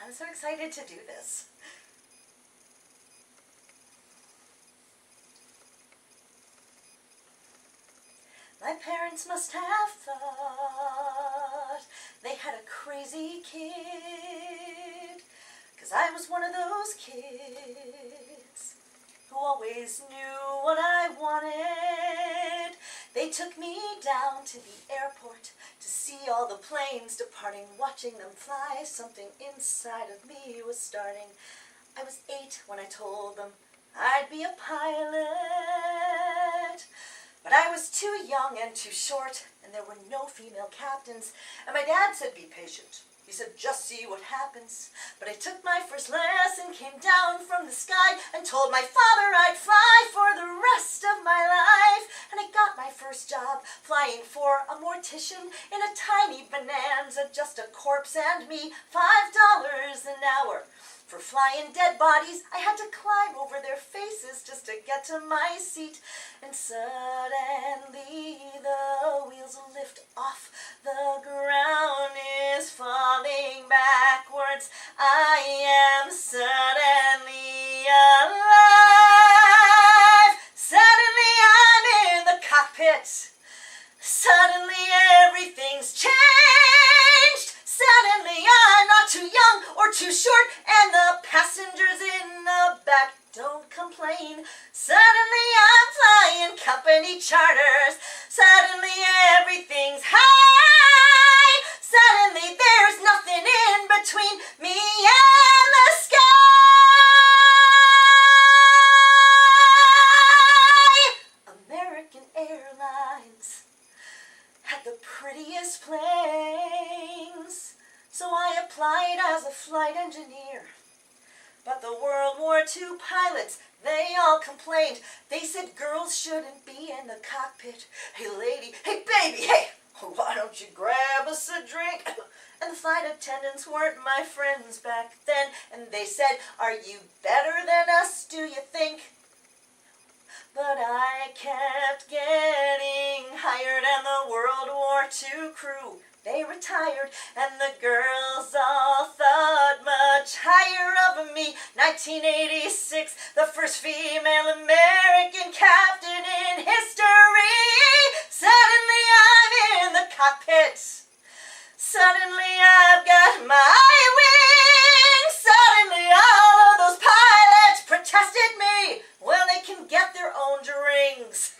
I'm so excited to do this. My parents must have thought they had a crazy kid, 'cause I was one of those kids who always knew what I wanted. They took me down to the airport to see all the planes departing, watching them fly. Something inside of me was starting. I was 8 when I told them I'd be a pilot. But I was too young and too short, and there were no female captains. And my dad said, be patient. He said, just see what happens. But I took my first lesson, came down from the sky, and told my father I'd fly for the rest of my life. And I got my first job flying for a mortician in a tiny Bonanza, just a corpse and me, $5 an hour. For flying dead bodies, I had to climb over their faces just to get to my seat. And suddenly the wheels lift off, the ground is falling backwards. I am suddenly alive. Suddenly I'm in the cockpit. Suddenly everything's changed. Suddenly I'm not too young or too short, and the passengers in the back don't complain. Suddenly I'm flying company charters. Suddenly everything's high. Suddenly there's nothing in between me and the sky. American Airlines had the prettiest planes, so I applied as a flight engineer. But the World War II pilots, they all complained. They said girls shouldn't be in the cockpit. Hey lady, hey baby, hey, why don't you grab us a drink? And the flight attendants weren't my friends back then, and they said, are you better than us, do you think? But I kept getting hired, and the World War II crew, they retired, and the girls all thought much higher of me. 1986, the first female American captain in history. Suddenly I'm in the cockpit. Suddenly I've got my wings. Suddenly all of those pilots protested me. Well, they can get their own drinks.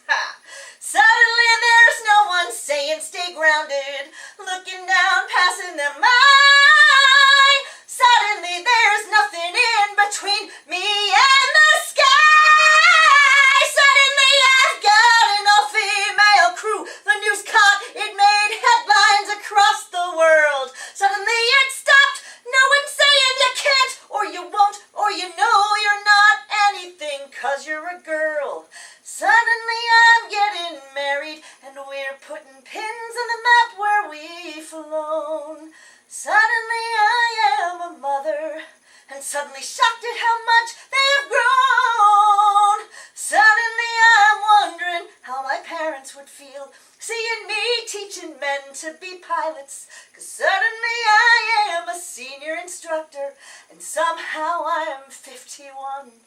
Suddenly there's no one saying stay grounded, looking down, passing them by. Suddenly there's nothing in between me and the sky. Suddenly I've got an all-female crew. The news caught, it made headlines across the world. Suddenly it stopped. No one saying you can't, or you won't, or you know you're not anything 'cause you're a girl. Suddenly I'm getting married, and we're putting pins in the map where we've flown. Suddenly I am a mother, and suddenly shocked at how much they have grown. Suddenly I'm wondering how my parents would feel seeing me teaching men to be pilots. 'Cause suddenly I am a senior instructor, and somehow I am 51.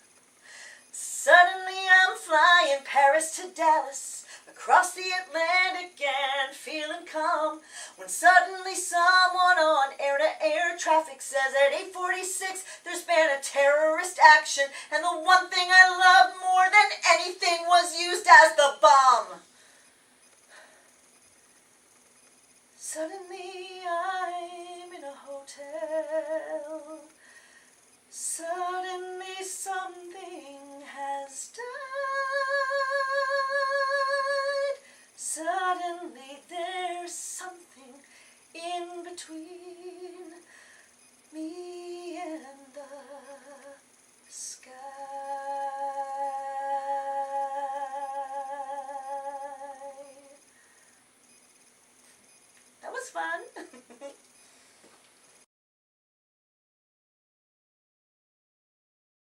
Suddenly I'm flying Paris to Dallas, across the Atlantic and feeling calm, when suddenly someone on air-to-air traffic says at 8:46 there's been a terrorist action, and the one thing I loved more than anything was used as the bomb. Suddenly I'm in a hotel. Suddenly something has done.